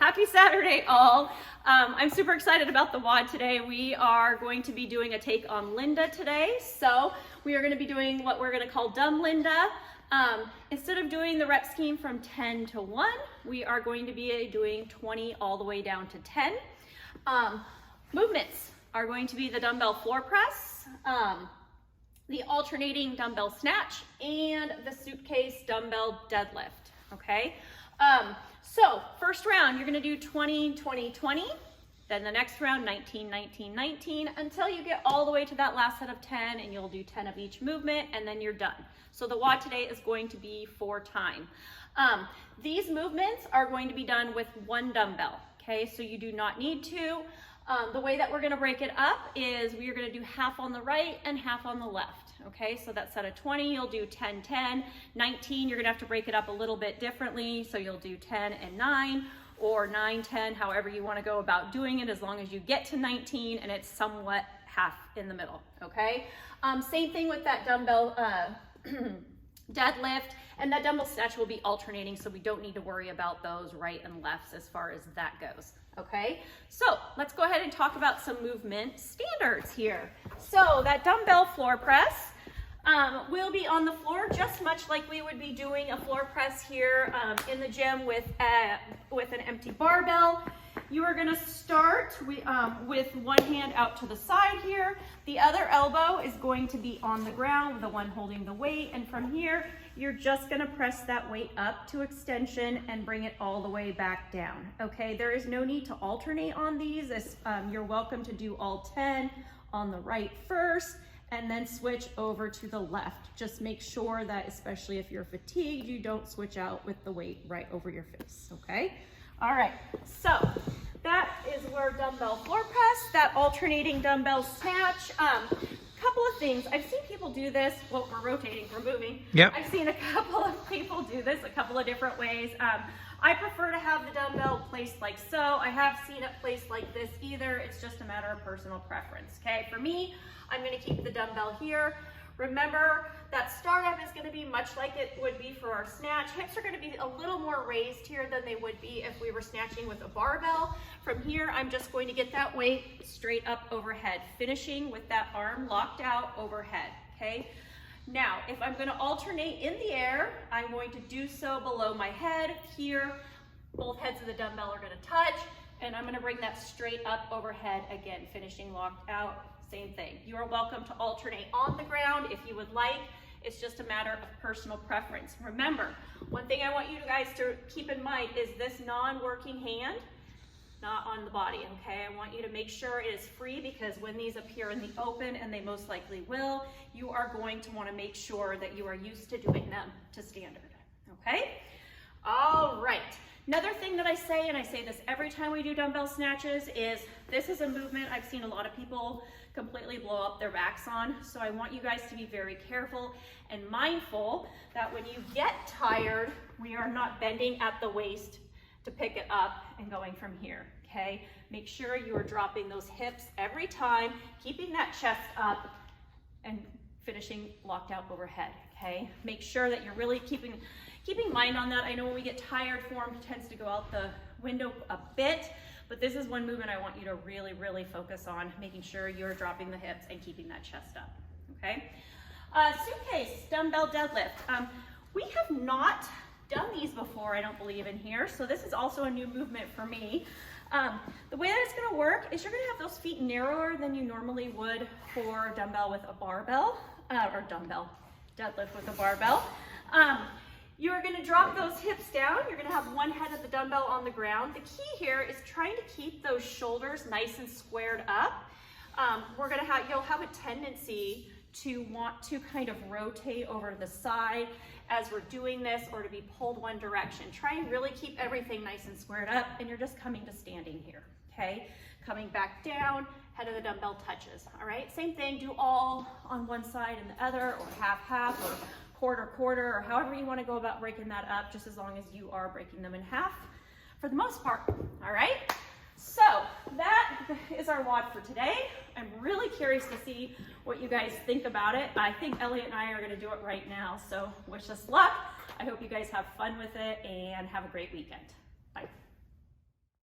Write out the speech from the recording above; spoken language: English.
Happy Saturday, all. I'm super excited about the WOD today. We are going to be doing a take on Linda today. So we are going to be doing what we're going to call Dumb Linda. Instead of doing the rep scheme from 10 to 1, we are going to be doing 20 all the way down to 10. Movements are going to be the dumbbell floor press, the alternating dumbbell snatch, and the suitcase dumbbell deadlift, okay? So first round, you're gonna do 20, 20, 20. Then the next round, 19, 19, 19, until you get all the way to that last set of 10, and you'll do 10 of each movement, and then you're done. So the WOD today is going to be for time. These movements are going to be done with one dumbbell, okay? So you do not need to. The way that we're gonna break it up is we are gonna do half on the right and half on the left, okay? So that set of 20, you'll do 10, 10. 19, you're gonna have to break it up a little bit differently. So you'll do 10 and 9, or 9, 10, however you wanna go about doing it, as long as you get to 19 and it's somewhat half in the middle, okay? Same thing with that dumbbell deadlift, and that dumbbell snatch will be alternating, so we don't need to worry about those right and lefts as far as that goes, okay? So let's go ahead and talk about some movement standards here. So that dumbbell floor press will be on the floor, just much like we would be doing a floor press here in the gym with an empty barbell. You are gonna start with one hand out to the side here. The other elbow is going to be on the ground with the one holding the weight. And from here, you're just gonna press that weight up to extension and bring it all the way back down, okay? There is no need to alternate on these. You're welcome to do all 10 on the right first, and then switch over to the left. Just make sure that, especially if you're fatigued, you don't switch out with the weight right over your face, okay? All right, so that is where dumbbell floor press, that alternating dumbbell snatch. Couple of things. I've seen people do this. Well, we're rotating, we're moving. Yep. I've seen a couple of people do this a couple of different ways. I prefer to have the dumbbell placed like so. I have seen it placed like this either. It's just a matter of personal preference, okay? For me, I'm gonna keep the dumbbell here. Remember that startup is gonna be much like it would be for our snatch. Hips are gonna be a little more raised here than they would be if we were snatching with a barbell. From here, I'm just going to get that weight straight up overhead, finishing with that arm locked out overhead, okay? Now, if I'm gonna alternate in the air, I'm going to do so below my head here. Both heads of the dumbbell are gonna touch, and I'm gonna bring that straight up overhead again, finishing locked out. Same thing. You are welcome to alternate on the ground if you would like. It's just a matter of personal preference. Remember, one thing I want you guys to keep in mind is this non-working hand, not on the body, okay? I want you to make sure it is free, because when these appear in the open, and they most likely will, you are going to want to make sure that you are used to doing them to standard, okay? All right. Another thing that I say, and I say this every time we do dumbbell snatches, is this is a movement I've seen a lot of people completely blow up their backs on. So I want you guys to be very careful and mindful that when you get tired, we are not bending at the waist to pick it up and going from here, okay? Make sure you are dropping those hips every time, keeping that chest up and finishing locked out overhead, okay? Make sure that you're really keeping mind on that. I know when we get tired, form tends to go out the window a bit, but this is one movement I want you to really, really focus on, making sure you're dropping the hips and keeping that chest up, okay? Suitcase Dumbell deadlift. We have not done these before, I don't believe, in here, so this is also a new movement for me. The way that it's gonna work is you're gonna have those feet narrower than you normally would for dumbbell with a barbell, or dumbbell deadlift with a barbell. You're gonna drop those hips down. You're gonna have one head of the dumbbell on the ground. The key here is trying to keep those shoulders nice and squared up. You'll have a tendency to want to kind of rotate over to the side as we're doing this, or to be pulled one direction. Try and really keep everything nice and squared up, and you're just coming to standing here, okay? Coming back down, head of the dumbbell touches, all right? Same thing, do all on one side and the other, or half-half, or quarter-quarter, or however you want to go about breaking that up, just as long as you are breaking them in half for the most part, all right? So that is our WOD for today. I'm really curious to see what you guys think about it. I think Elliot and I are going to do it right now, so wish us luck. I hope you guys have fun with it and have a great weekend.